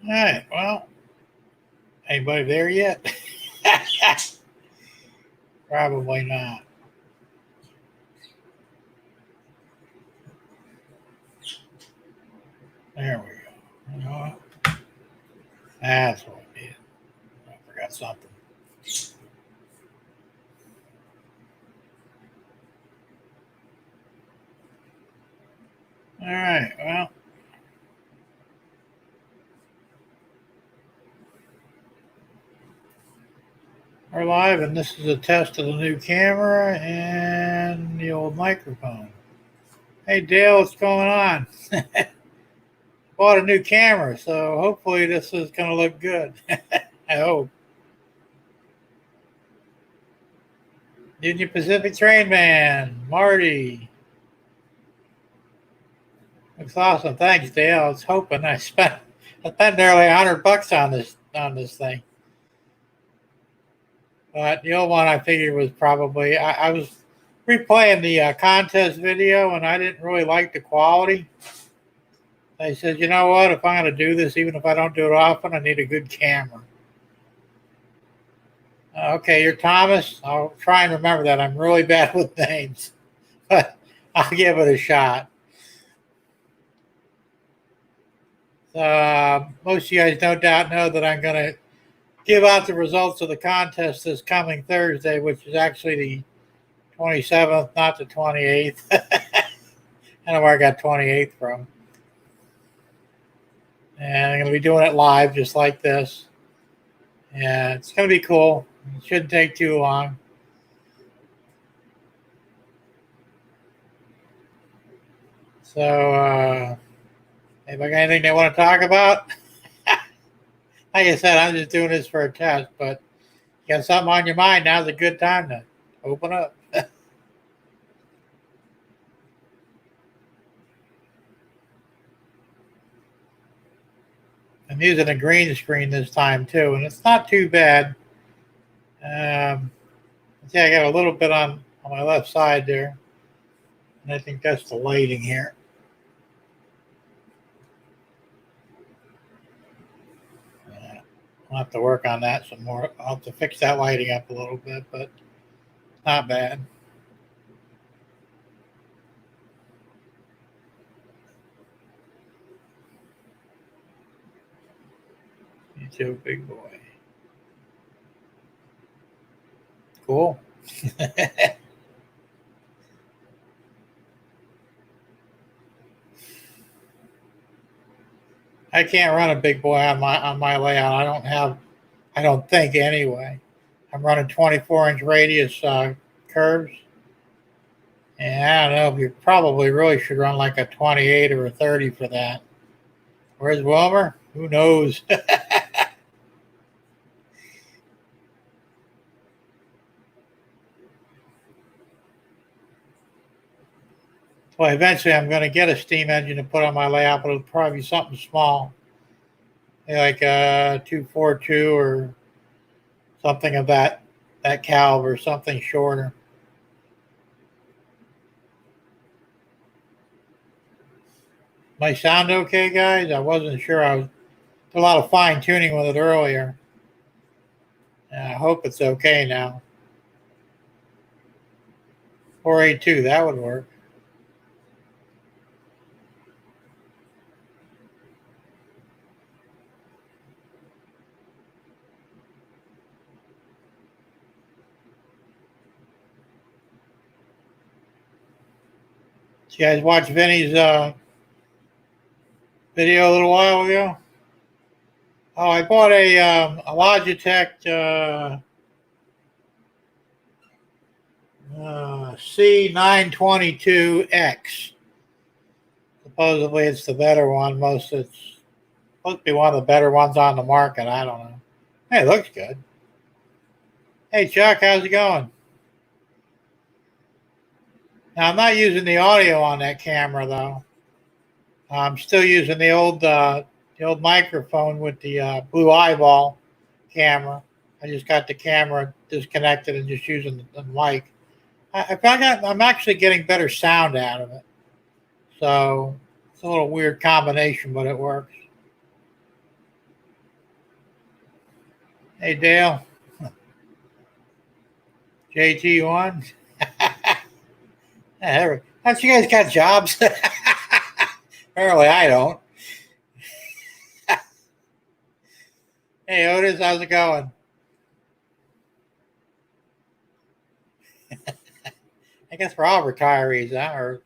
All right, well, anybody there yet? Probably not. There we go. You know what? That's what I did. I forgot something. All right, well. We're live, and this is a test of the new camera and the old microphone. Hey, Dale, what's going on? Bought a new camera, so hopefully this is going to look good. I hope. Union Pacific Train Man, Marty. Looks awesome. Thanks, Dale. I was hoping. I spent nearly $100 on this thing. But the old one I figured was probably I was replaying the contest video, and I didn't really like the quality. I said, you know what? If I'm going to do this, even if I don't do it often, I need a good camera. Okay, you're Thomas. I'll try and remember that. I'm really bad with names, but I'll give it a shot. Most of you guys no doubt know that I'm going to give out the results of the contest this coming Thursday, which is actually the 27th, not the 28th. I don't know where I got 28th from. And I'm going to be doing it live just like this. Yeah, it's going to be cool. It shouldn't take too long. So, anybody got anything they want to talk about? Like I said, I'm just doing this for a test, but you got something on your mind, now's a good time to open up. I'm using a green screen this time too, and it's not too bad. See, I got a little bit on my left side there, and I think that's the lighting here. I'll have to work on that some more. I'll have to fix that lighting up a little bit, but not bad. You too, big boy. Cool. I can't run a big boy on my layout. I don't think anyway. I'm running 24-inch radius curves. And I don't know, you probably really should run like a 28 or a 30 for that. Where's Wilmer? Who knows? Well, eventually I'm going to get a steam engine to put on my layout, but it'll probably be something small. Like a 242 or something of that caliber, something shorter. My sound okay, guys? I wasn't sure. I was a lot of fine tuning with it earlier. I hope it's okay now. 482, that would work. Did you guys watch Vinny's video a little while ago? Oh, I bought a Logitech C922X. Supposedly it's the better one. It's supposed to be one of the better ones on the market. I don't know. Hey, it looks good. Hey, Chuck, how's it going? Now, I'm not using the audio on that camera, though. I'm still using the old microphone with the blue eyeball camera. I just got the camera disconnected and just using the mic. I'm actually getting better sound out of it. So it's a little weird combination, but it works. Hey, Dale. JT1. Don't you guys got jobs? Apparently, I don't. Hey, Otis, how's it going? I guess we're all retirees, huh? Or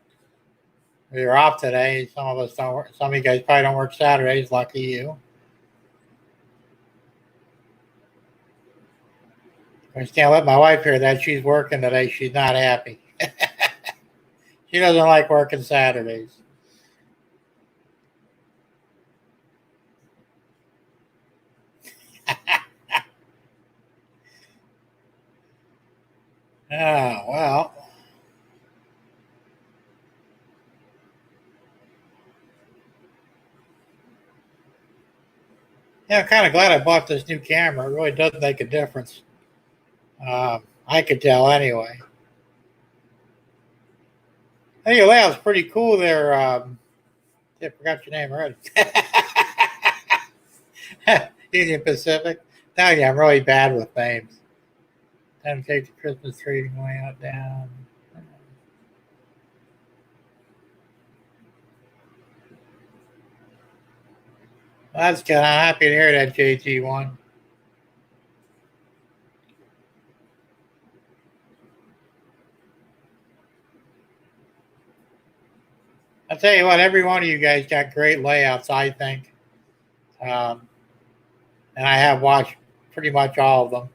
you're off today. Some of us don't work. Some of you guys probably don't work Saturdays. Lucky you. I just can't let my wife hear that. She's working today. She's not happy. She doesn't like working Saturdays. Oh, well. Yeah, I'm kind of glad I bought this new camera. It really does make a difference. I could tell anyway. Hey, your layout's pretty cool there. I forgot your name already. Union Pacific. Now, yeah, I'm really bad with names. Time to take the Christmas tree layout down. Well, that's good. I'm happy to hear that, JT1. I'll tell you what, every one of you guys got great layouts, I think. Um, and I have watched pretty much all of them.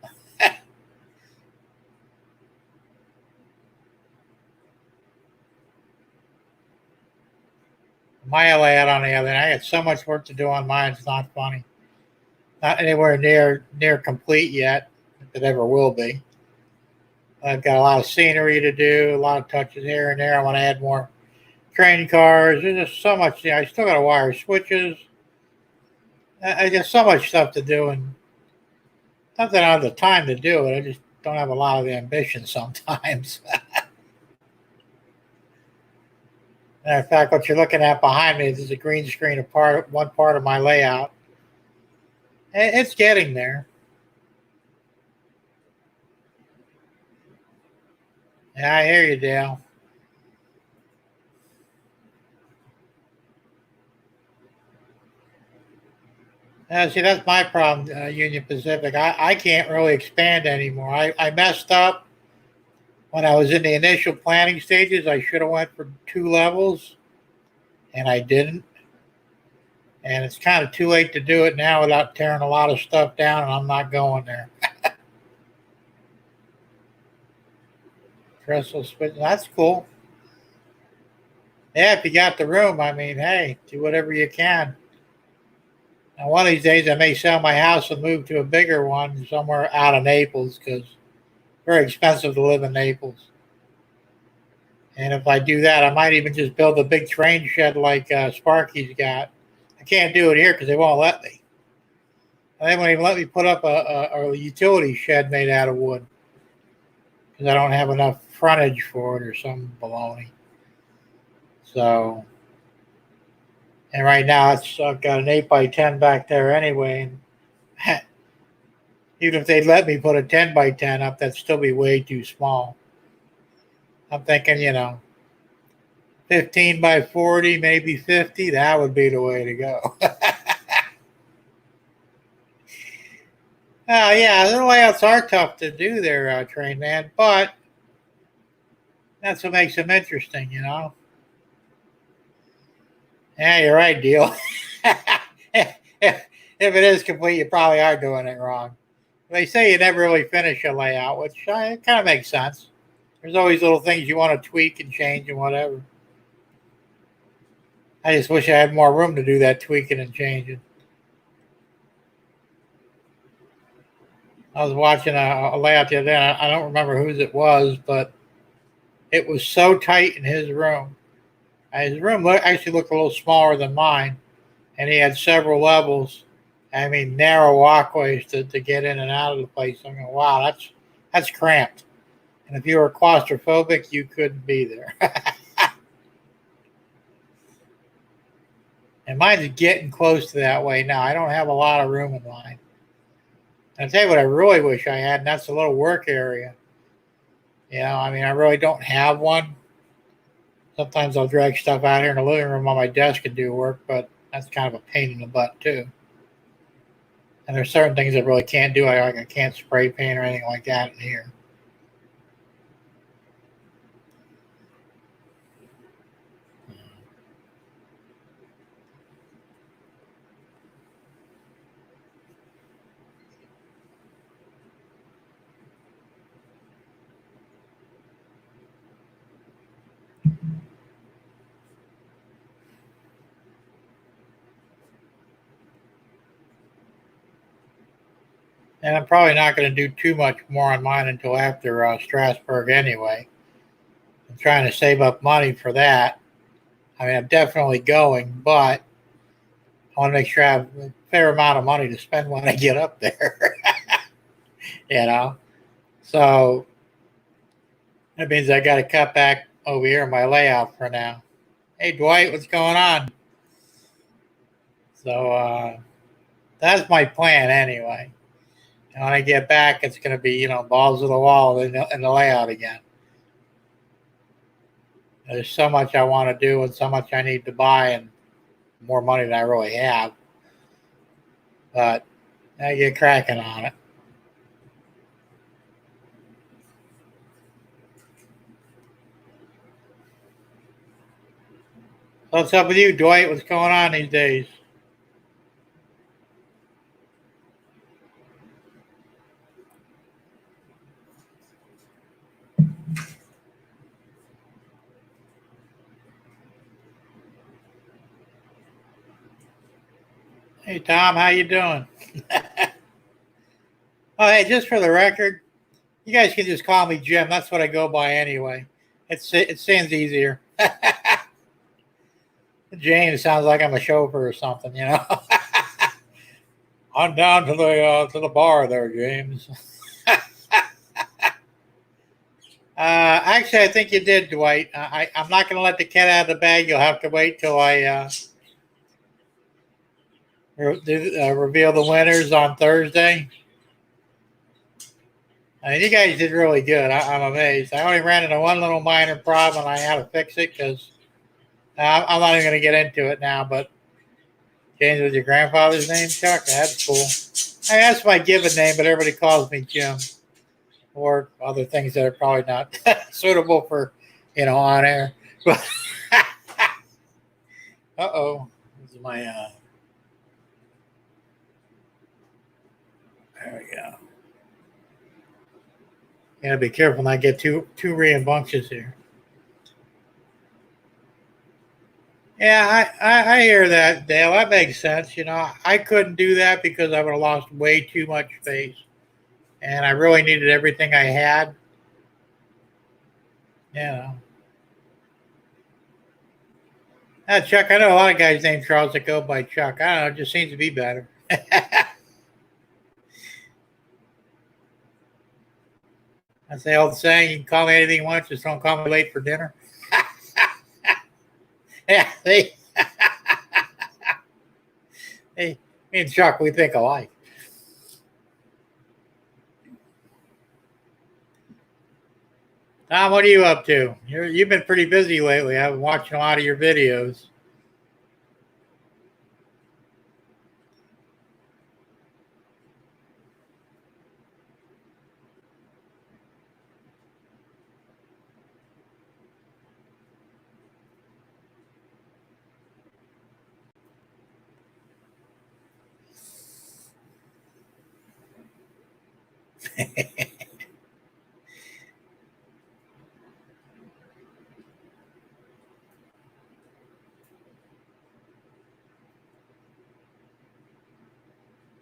My layout, on the other hand, I got so much work to do on mine. It's not funny. Not anywhere near complete yet. If it ever will be. I've got a lot of scenery to do, a lot of touches here and there. I want to add more train cars. There's just so much. I still got to wire switches. I got so much stuff to do, and not that I have the time to do it. I just don't have a lot of ambition sometimes. Matter of fact, what you're looking at behind me is a green screen of one part of my layout. It's getting there. Yeah, I hear you, Dale. See, that's my problem, Union Pacific. I can't really expand anymore. I messed up when I was in the initial planning stages. I should have went for 2 levels, and I didn't. And it's kind of too late to do it now without tearing a lot of stuff down, and I'm not going there. Trestle switch, that's cool. Yeah, if you got the room, I mean, hey, do whatever you can. Now, one of these days, I may sell my house and move to a bigger one somewhere out of Naples because it's very expensive to live in Naples. And if I do that, I might even just build a big train shed like Sparky's got. I can't do it here because they won't let me. They won't even let me put up a utility shed made out of wood because I don't have enough frontage for it or some baloney. So, and right now I've got an 8x10 back there anyway. And even if they'd let me put a 10x10 up, that'd still be way too small. I'm thinking, 15x40, maybe 50. That would be the way to go. Yeah, the layouts are tough to do there, Train Man, but that's what makes them interesting, Yeah, you're right, Deal. If it is complete, you probably are doing it wrong. They say you never really finish a layout, which kind of makes sense. There's always little things you want to tweak and change and whatever. I just wish I had more room to do that tweaking and changing. I was watching a layout the other day. I don't remember whose it was, but it was so tight in his room. His room actually looked a little smaller than mine, and he had several levels. I mean, narrow walkways to get in and out of the place. I'm going, wow, that's cramped. And if you were claustrophobic, you couldn't be there. And mine's getting close to that way now. I don't have a lot of room in mine. And I'll tell you what I really wish I had, and that's a little work area. I mean, I really don't have one. Sometimes I'll drag stuff out here in the living room on my desk and do work, but that's kind of a pain in the butt too. And there's certain things I really can't do. I can't spray paint or anything like that in here. And I'm probably not going to do too much more on mine until after Strasbourg anyway. I'm trying to save up money for that. I mean, I'm definitely going, but I want to make sure I have a fair amount of money to spend when I get up there. So that means I got to cut back over here in my layout for now. Hey, Dwight, what's going on? So that's my plan anyway. And when I get back, it's going to be, balls to the wall in the layout again. There's so much I want to do and so much I need to buy and more money than I really have. But I get cracking on it. So what's up with you, Dwight? What's going on these days? Hey, Tom, how you doing? Oh, hey, just for the record, you guys can just call me Jim. That's what I go by anyway. It seems easier. James sounds like I'm a chauffeur or something, I'm down to the bar there, James. Actually, I think you did, Dwight. I'm not going to let the cat out of the bag. You'll have to wait till I reveal the winners on Thursday. I mean, you guys did really good. I'm amazed. I only ran into one little minor problem, and I had to fix it because I'm not even going to get into it now. But James was your grandfather's name, Chuck? That's cool. I mean, that's my given name, but everybody calls me Jim, or other things that are probably not suitable for, on air. Uh-oh. This is my, there we go. You gotta be careful not get too rambunctious here. Yeah, I hear that, Dale. That makes sense. I couldn't do that because I would have lost way too much space. And I really needed everything I had. Chuck, I know a lot of guys named Charles that go by Chuck. I don't know, it just seems to be better. That's the old saying, you can call me anything you want, just don't call me late for dinner. Yeah, see? Hey, me and Chuck, we think alike. Tom, what are you up to? You've been pretty busy lately. I've been watching a lot of your videos.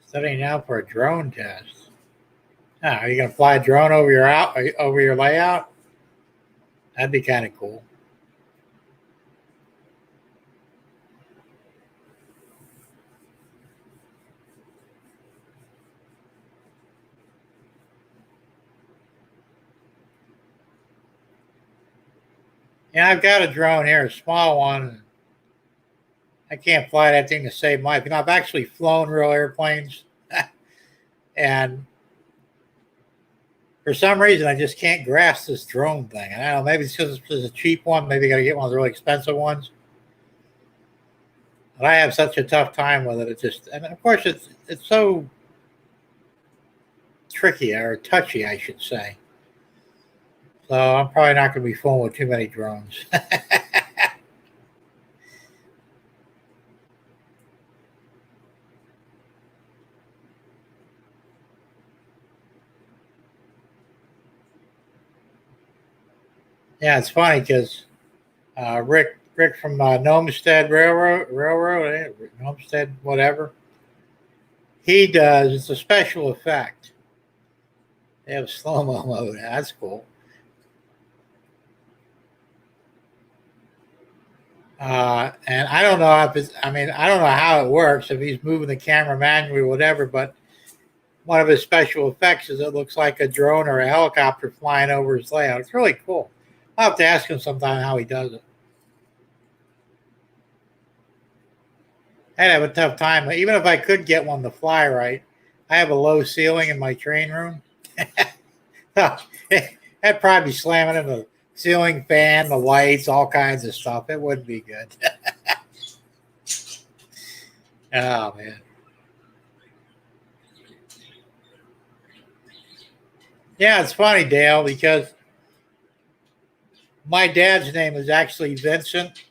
Studying now for a drone test. Oh, are you gonna fly a drone over your layout? That'd be kind of cool. Yeah, I've got a drone here, a small one. I can't fly that thing to save life. I've actually flown real airplanes, And for some reason, I just can't grasp this drone thing. And I don't know, maybe it's because it's a cheap one. Maybe you got to get one of the really expensive ones. But I have such a tough time with it. It just, and of course, it's so tricky or touchy, I should say. So I'm probably not going to be fooling with too many drones. Yeah, it's funny because Rick from Nomestead Nomestead, whatever. He does. It's a special effect. They have slow mo mode. That's cool. And I don't know if it's. I mean, I don't know how it works if he's moving the camera manually or whatever. But one of his special effects is it looks like a drone or a helicopter flying over his layout. It's really cool. I'll have to ask him sometime how he does it. I'd have a tough time. Even if I could get one to fly right, I have a low ceiling in my train room. I'd probably be slamming in the ceiling fan, the lights, all kinds of stuff. It wouldn't be good. Oh, man. Yeah, it's funny, Dale, because my dad's name is actually Vincent,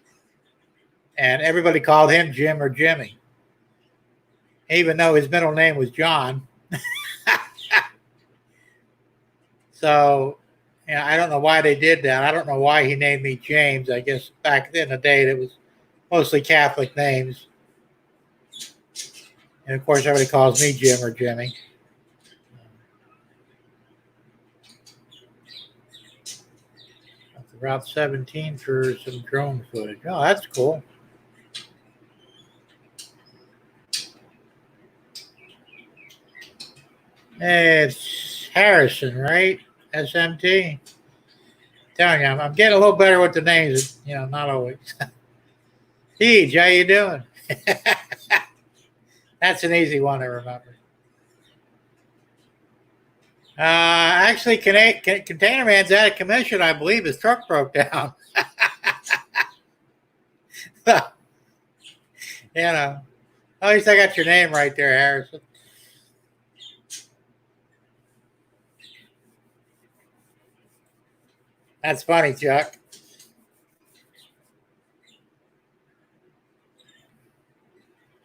and everybody called him Jim or Jimmy, even though his middle name was John. So, yeah, I don't know why they did that. I don't know why he named me James. I guess back in the day, it was mostly Catholic names. And of course, everybody calls me Jim or Jimmy. Route 17 for some drone footage. Oh, that's cool. Hey, it's Harrison, right? SMT. Telling you, I'm getting a little better with the names. You know, not always. Deej, how you doing? That's an easy one to remember. Actually, Container Man's out of commission. I believe his truck broke down. You know, at least I got your name right there, Harrison. That's funny, Chuck.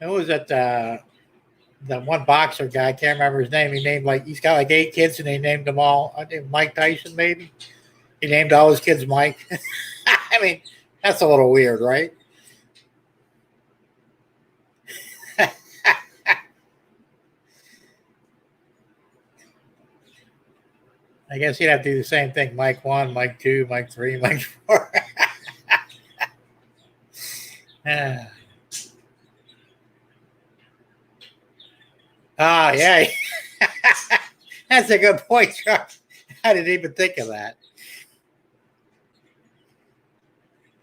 Who was that? That one boxer guy. I can't remember his name. He's got like 8 kids, and they named them all. I think Mike Tyson, maybe. He named all his kids Mike. I mean, that's a little weird, right? I guess he'd have to do the same thing. Mike 1, Mike 2, Mike 3, Mike 4. Yeah. That's a good point, Chuck. I didn't even think of that.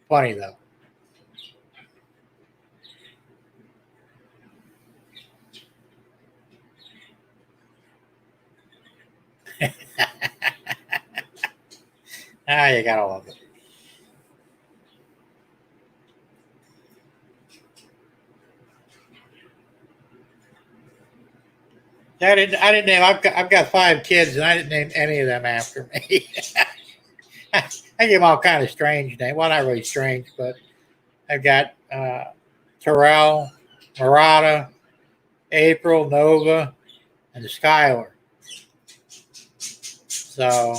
Funny, though. You gotta love it. I didn't name. I've got 5 kids, and I didn't name any of them after me. I give them all kind of strange names. Well, not really strange, but I've got Terrell, Murata, April, Nova, and Skylar. So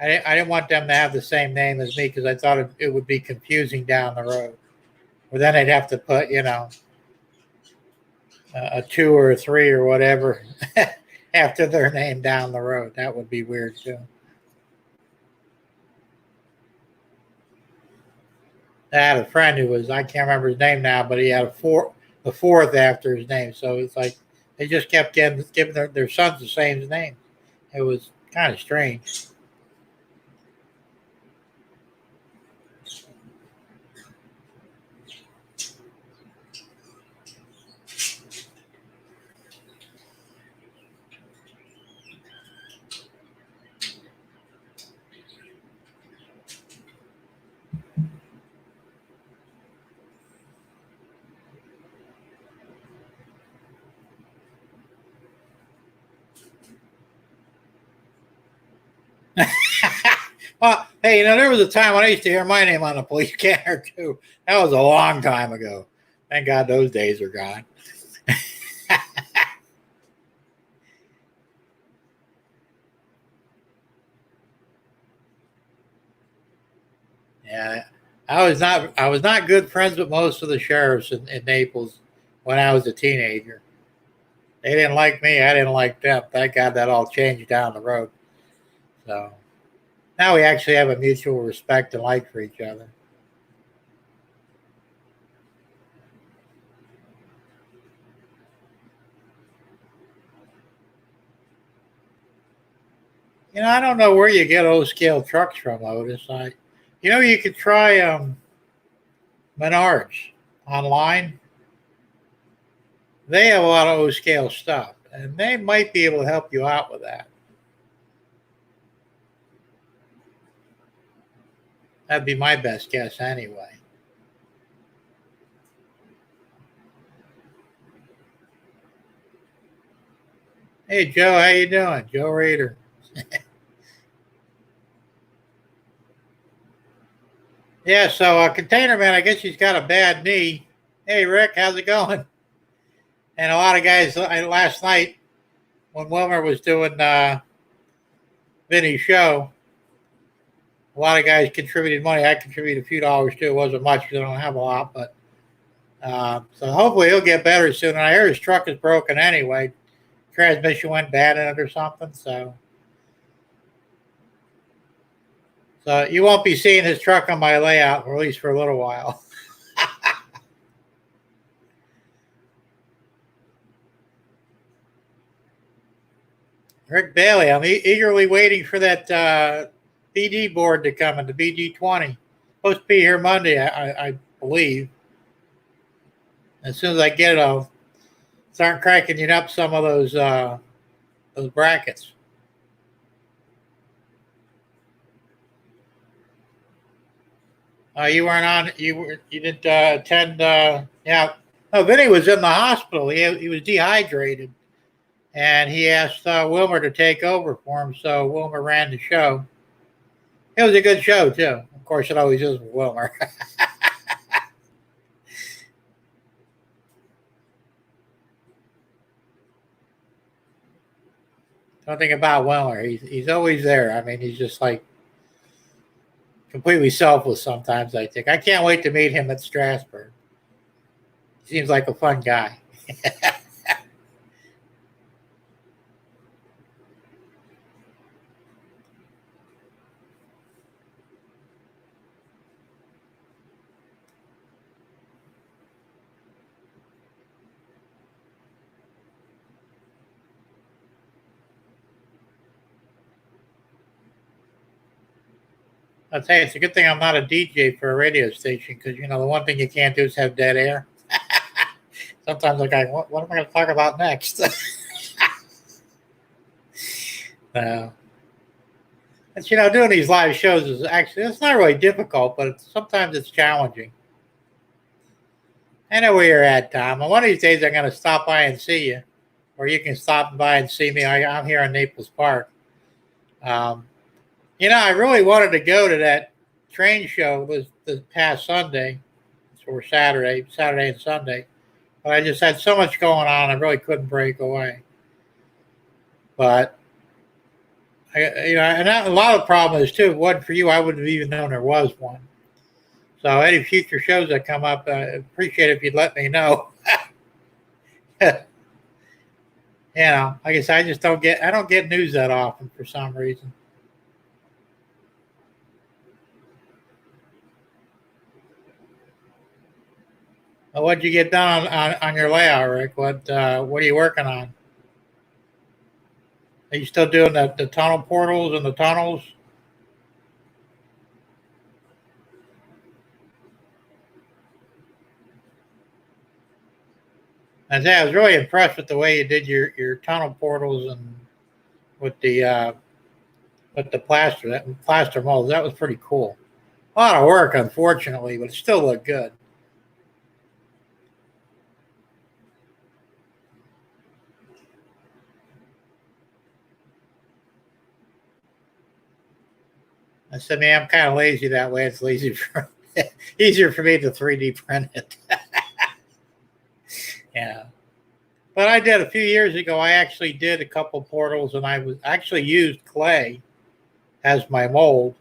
I didn't want them to have the same name as me because I thought it would be confusing down the road. Or then they'd have to put, a 2 or a 3 or whatever after their name down the road. That would be weird too. I had a friend who I can't remember his name now, but he had the 4th after his name. So it's like they just kept giving their sons the same name. It was kind of strange. Well, hey, there was a time when I used to hear my name on the police scanner too. That was a long time ago. Thank God those days are gone. Yeah, I was not good friends with most of the sheriffs in Naples when I was a teenager. They didn't like me. I didn't like them. Thank God that all changed down the road. So now we actually have a mutual respect and like for each other. I don't know where you get O scale trucks from, Otis. You could try Menards online. They have a lot of O scale stuff, and they might be able to help you out with that. That'd be my best guess, anyway. Hey, Joe, how you doing? Joe Raider. Yeah, so Container Man, I guess he's got a bad knee. Hey, Rick, how's it going? And a lot of guys last night when Wilmer was doing Vinny's show, a lot of guys contributed money. I contributed a few dollars too. It wasn't much because I don't have a lot, but so hopefully he'll get better soon. And I hear his truck is broken anyway. Transmission went bad in it or something. So you won't be seeing his truck on my layout, or at least for a little while. Rick Bailey, I'm eagerly waiting for that BD board to come in, the BD20. Supposed to be here Monday, I believe. As soon as I get it, I'll start cranking it up some of those brackets. You weren't on. You didn't attend. Yeah. No, Vinny was in the hospital. He was dehydrated, and he asked Wilmer to take over for him. So Wilmer ran the show. It was a good show too. Of course, it always is with Wilmer. Something about Wilmer. He's always there. I mean, he's just like completely selfless sometimes. I think I can't wait to meet him at Strasbourg. He seems like a fun guy. I'll tell you, it's a good thing I'm not a DJ for a radio station because the one thing you can't do is have dead air. Sometimes I'm like, what am I going to talk about next? uh, and doing these live shows is actually it's not really difficult, but sometimes it's challenging. I know where you're at, Tom. And one of these days I'm going to stop by and see you, or you can stop by and see me. I'm here in Naples Park. Um, I really wanted to go to that train show this past Sunday or Saturday and Sunday, but I just had so much going on, I really couldn't break away. But and a lot of the problem is too. If it wasn't for you, I wouldn't have even known there was one. So any future shows that come up, I appreciate it if you'd let me know. Like I said, I don't get news that often for some reason. Well, what'd you get done on your layout, Rick? What are you working on? Are you still doing the tunnel portals and the tunnels? I was really impressed with the way you did your tunnel portals and with the plaster molds. That was pretty cool. A lot of work, unfortunately, but it still looked good. I said, man, I'm kind of lazy that way. It's easier for me to 3D print it. Yeah. But I did a few years ago. I actually did a couple portals, and I actually used clay as my mold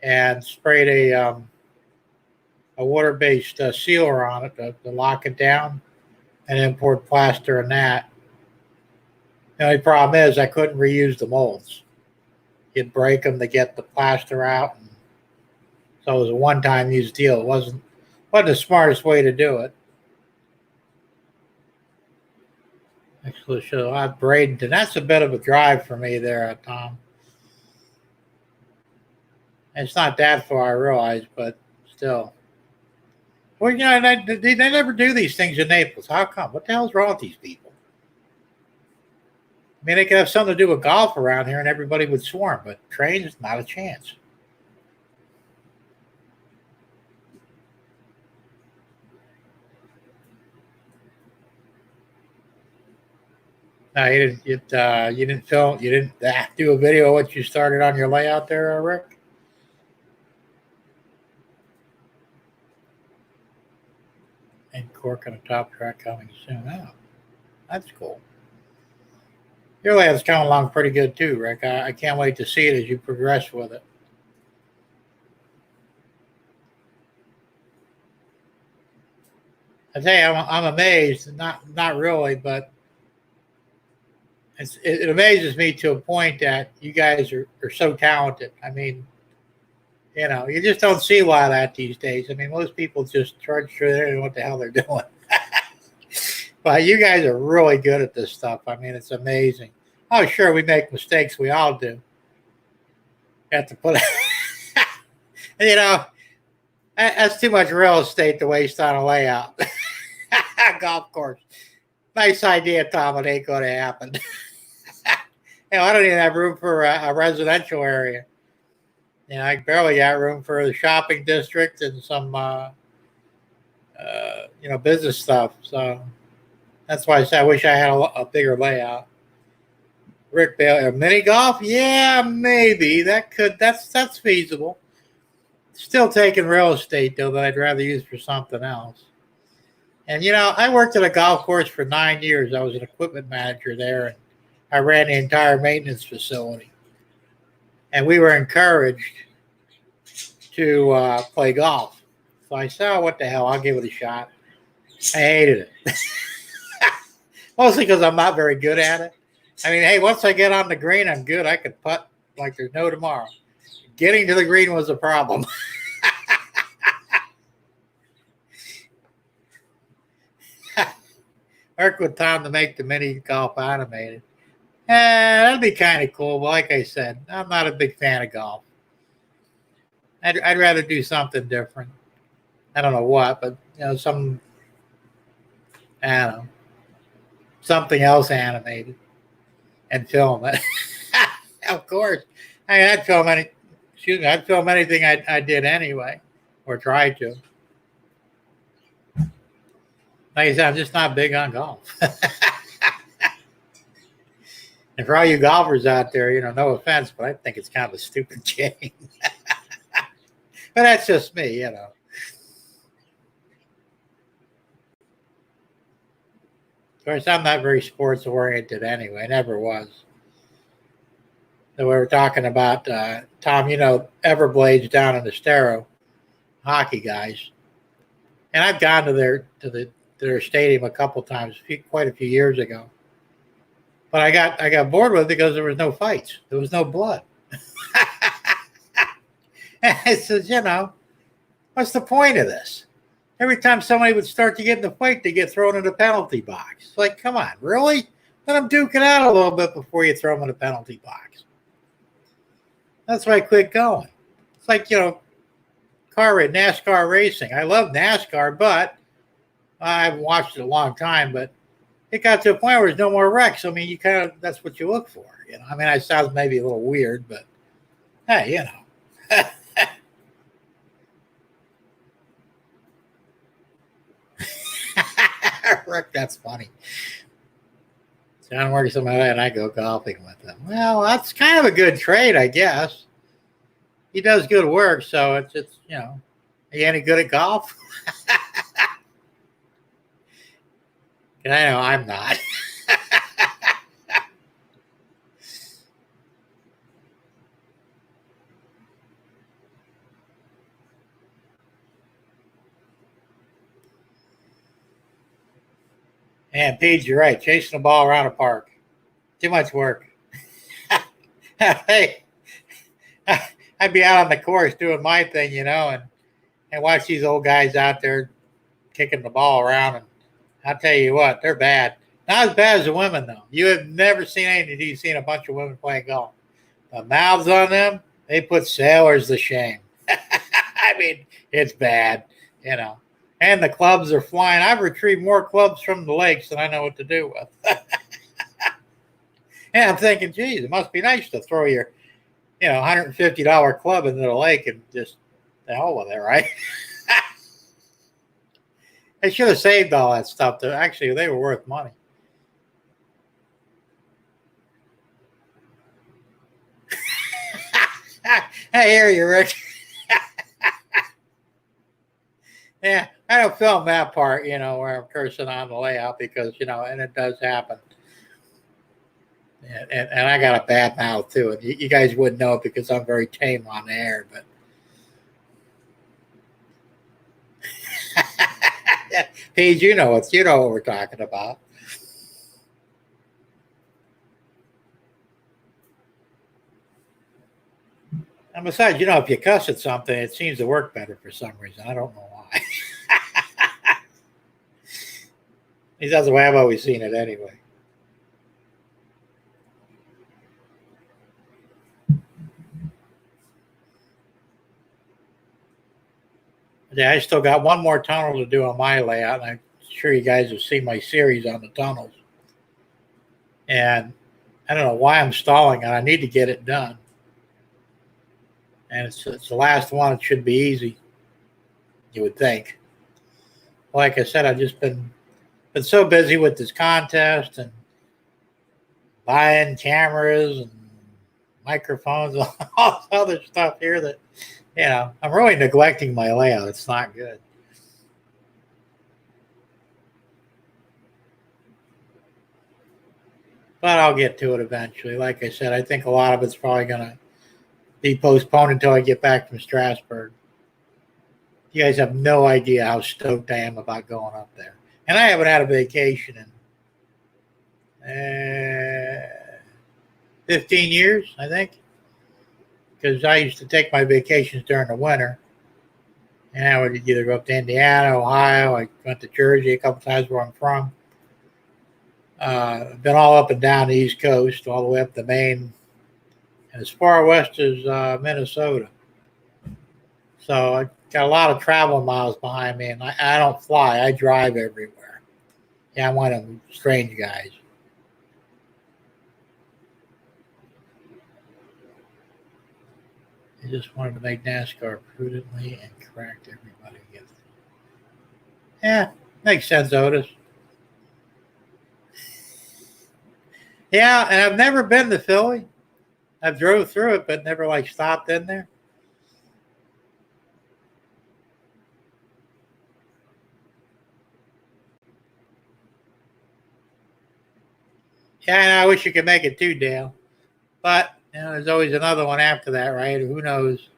and sprayed a water-based sealer on it to lock it down, and then poured plaster in that. The only problem is I couldn't reuse the molds. You'd break them to get the plaster out, and so it was a one-time use deal. It wasn't the smartest way to do it. Actually, show out Bradenton. That's a bit of a drive for me there, Tom. It's not that far, I realize, but still. Well, you know, they never do these things in Naples. How come? What the hell's wrong with these people? I mean, they could have something to do with golf around here and everybody would swarm, but trains, not a chance. No, you didn't film, you didn't do a video of what you started on your layout there, Rick? And cork on a top track coming soon. Oh, that's cool. Your layout's coming along pretty good too, Rick. I can't wait to see it as you progress with it. I tell you, I'm amazed. Not really, but it amazes me to a point that you guys are so talented. I mean, you know, you just don't see a lot of that these days. I mean, most people just trudge through there and know what the hell they're doing. But you guys are really good at this stuff. I mean, it's amazing. Oh, sure, we make mistakes. We all do. You have to put you know, that's too much real estate to waste on a layout. Golf course. Nice idea, Tom. It ain't going to happen. You know, I don't even have room for a residential area. You know, I barely got room for the shopping district and some, you know, business stuff. So that's why I said I wish I had a bigger layout. Rick Bailey, mini golf? Yeah, maybe that's feasible. Still taking real estate though that I'd rather use for something else. And you know, I worked at a golf course for 9 years. I was an equipment manager there, and I ran the entire maintenance facility. And we were encouraged to play golf. So I said, oh, what the hell? I'll give it a shot. I hated it. Mostly because I'm not very good at it. I mean, hey, once I get on the green, I'm good. I could putt like there's no tomorrow. Getting to the green was a problem. Work with Tom to make the mini golf animated. That'd be kind of cool. But like I said, I'm not a big fan of golf. I'd rather do something different. I don't know what, but you know, I don't know, something else animated and film it. Of course, I mean, I'd film anything I did anyway, or tried to. Like I said, I'm just not big on golf. And for all you golfers out there, you know, no offense, but I think it's kind of a stupid game. But that's just me, you know. Of course, I'm not very sports oriented anyway. Never was. So we were talking about Tom, you know, Everblades down in Estero, hockey guys, and I've gone to their stadium a couple times, quite a few years ago. But I got bored with it because there was no fights. There was no blood. And I said, you know, what's the point of this? Every time somebody would start to get in a fight, they get thrown in the penalty box. It's like, come on, really? Let them duke it out a little bit before you throw them in the penalty box. That's why I quit going. It's like, you know, NASCAR racing. I love NASCAR, but I haven't watched it a long time, but it got to a point where there's no more wrecks. I mean, that's what you look for. You know, I mean, I sound maybe a little weird, but hey, you know. Rick, that's funny. John works on my way and I go golfing with him. Well, that's kind of a good trade, I guess. he does good work. So it's you know, are you any good at golf? I know I'm not. And Paige, you're right. Chasing the ball around a park, too much work. Hey, I'd be out on the course doing my thing, you know, and watch these old guys out there kicking the ball around. And I'll tell you what, they're bad. Not as bad as the women, though. You have never seen anything. You've seen a bunch of women playing golf. The mouths on them, they put sailors to shame. I mean, it's bad, you know. And the clubs are flying. I've retrieved more clubs from the lakes than I know what to do with. And I'm thinking, geez, it must be nice to throw your, you know, $150 club into the lake and just the hell with it, right? They should have saved all that stuff. Actually, they were worth money. I hear you, Rick. Yeah, I don't film that part, you know, where I'm cursing on the layout because, you know, and it does happen. And I got a bad mouth too. And you guys wouldn't know it because I'm very tame on the air, but Paige, you know what we're talking about. And besides, you know, if you cuss at something, it seems to work better for some reason. I don't know why. At least that's the way I've always seen it anyway. Yeah, I still got one more tunnel to do on my layout, and I'm sure you guys have seen my series on the tunnels. And I don't know why I'm stalling it. I need to get it done. And it's the last one. It should be easy, you would think. Like I said, I've just been so busy with this contest and buying cameras and microphones and all this other stuff here that, you know, I'm really neglecting my layout. It's not good. But I'll get to it eventually. Like I said, I think a lot of it's probably going to be postponed until I get back from Strasbourg. You guys have no idea how stoked I am about going up there. And I haven't had a vacation in 15 years, I think. Because I used to take my vacations during the winter. And I would either go up to Indiana, Ohio. I went to Jersey a couple times where I'm from. I've been all up and down the East Coast, all the way up to Maine. And as far west as Minnesota. So I got a lot of travel miles behind me. And I don't fly. I drive everywhere. Yeah, I'm one of them strange guys. I just wanted to make NASCAR prudently and correct everybody against it. Yeah, makes sense, Otis. Yeah, and I've never been to Philly. I've drove through it, but never like stopped in there. Yeah, and I wish you could make it too, Dale. But you know, there's always another one after that, right? Who knows?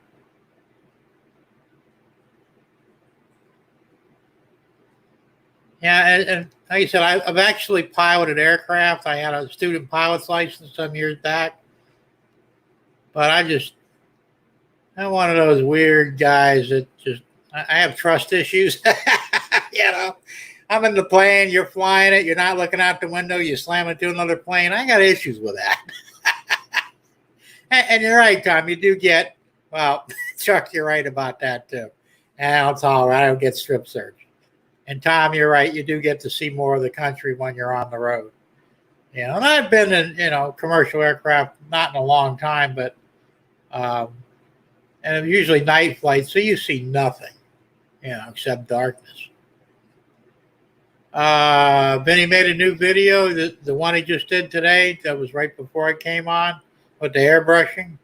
Yeah, and like I said, I've actually piloted aircraft. I had a student pilot's license some years back, but I'm one of those weird guys that just I have trust issues. You know, I'm in the plane, you're flying it, you're not looking out the window, you slam into another plane. I got issues with that. And you're right, Tom. You do get, well, Chuck, you're right about that too. And it's all right. I don't get strip searched. And Tom, you're right. You do get to see more of the country when you're on the road. You know, and I've been in, you know, commercial aircraft, not in a long time, but, and usually night flights, so you see nothing, you know, except darkness. Vinny made a new video, the one he just did today, that was right before I came on, with the airbrushing.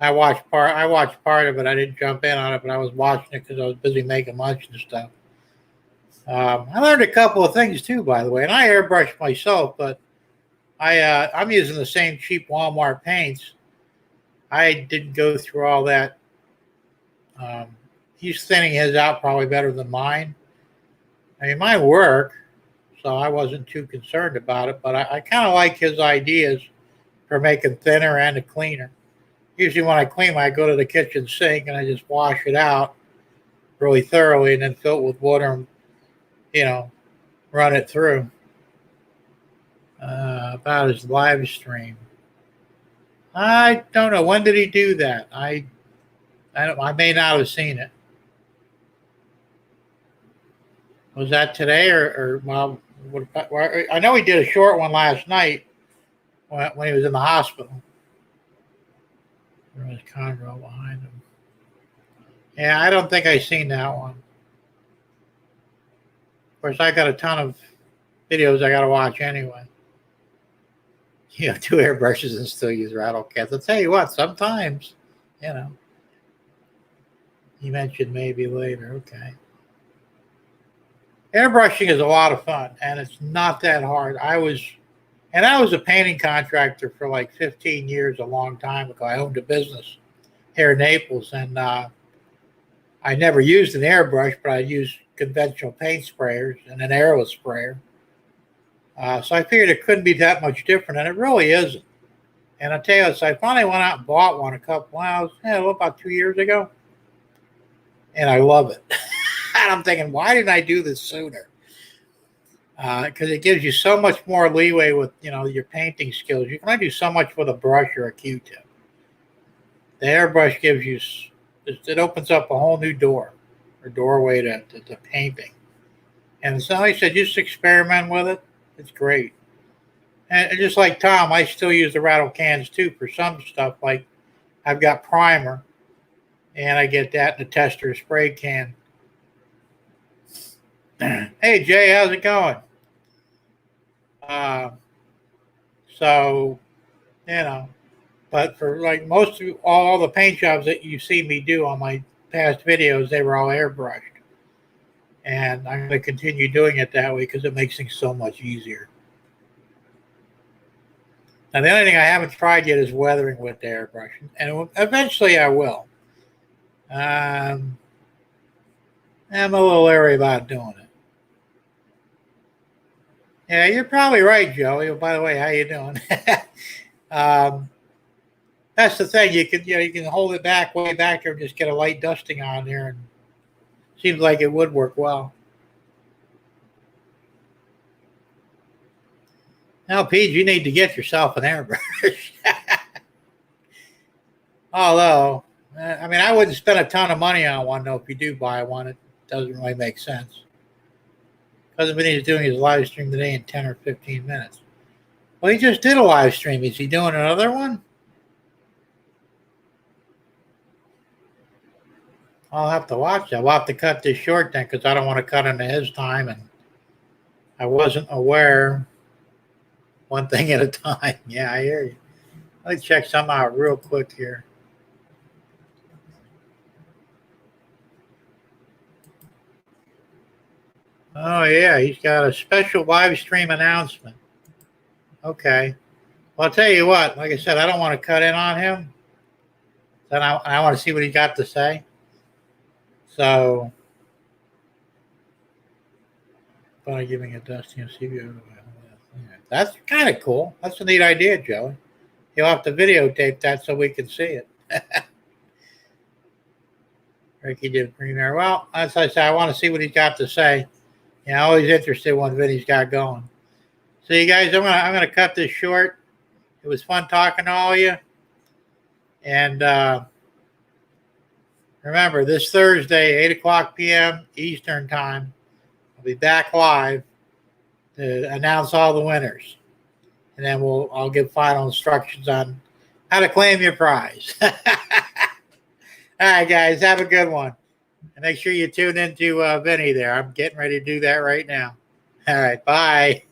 I watched part of it. I didn't jump in on it, but I was watching it because I was busy making lunch and stuff. I learned a couple of things too, by the way, and I airbrush myself, but I'm using the same cheap Walmart paints. I didn't go through all that. He's thinning his out probably better than mine. I mean, mine work, so I wasn't too concerned about it, but I kind of like his ideas for making thinner and cleaner. Usually when I clean, I go to the kitchen sink and I just wash it out really thoroughly and then fill it with water and, run it through. About his live stream. I don't know. When did he do that? I may not have seen it. Was that today or well, I know he did a short one last night when he was in the hospital. There was Conroe behind him. Yeah, I don't think I've seen that one. Of course, I got a ton of videos I got to watch anyway. You have 2 airbrushes and still use rattle cans. I'll tell you what, sometimes, You mentioned maybe later. Okay. Airbrushing is a lot of fun, and it's not that hard. I was a painting contractor for like 15 years, a long time ago. I owned a business here in Naples, and I never used an airbrush, but I used conventional paint sprayers and an airless sprayer. So I figured it couldn't be that much different, and it really isn't. And I'll tell you this, I finally went out and bought one about 2 years ago, and I love it. And I'm thinking, why didn't I do this sooner? Because it gives you so much more leeway with, your painting skills. You can only do so much with a brush or a Q-tip. The airbrush gives you, it opens up a whole new doorway to painting. And so like I said, just experiment with it. It's great. And just like Tom, I still use the rattle cans too for some stuff. Like I've got primer, and I get that in the tester spray can. Hey Jay, how's it going? But for like most of all the paint jobs that you see me do on my past videos, they were all airbrushed. And I'm going to continue doing it that way because it makes things so much easier. Now, the only thing I haven't tried yet is weathering with the airbrush, and eventually I will. I'm a little leery about doing it. Yeah, you're probably right, Joey. By the way, how you doing? That's the thing. You can hold it back way back there and just get a light dusting on there, and seems like it would work well. Now, Pete, you need to get yourself an airbrush. Although, I wouldn't spend a ton of money on one, though. If you do buy one, it doesn't really make sense. Because what he's doing his live stream today in 10 or 15 minutes. Well, he just did a live stream. Is he doing another one? I'll have to watch that. We'll have to cut this short then because I don't want to cut into his time. And I wasn't aware. One thing at a time. Yeah, I hear you. Let me check something out real quick here. Oh, yeah, he's got a special live stream announcement. Okay. Well, I'll tell you what, like I said, I don't want to cut in on him. Then I want to see what he got to say. So, by giving a dusting of CBO. That's kind of cool. That's a neat idea, Joey. You'll have to videotape that so we can see it. Ricky did premiere. Well, as I said, I want to see what he's got to say. Always interested in what Vinny's got going. So, you guys, I'm gonna cut this short. It was fun talking to all of you. And remember, this Thursday, 8:00 p.m. Eastern Time, I'll be back live to announce all the winners. And then I'll give final instructions on how to claim your prize. All right, guys, have a good one. And make sure you tune into Vinny there. I'm getting ready to do that right now. All right, bye.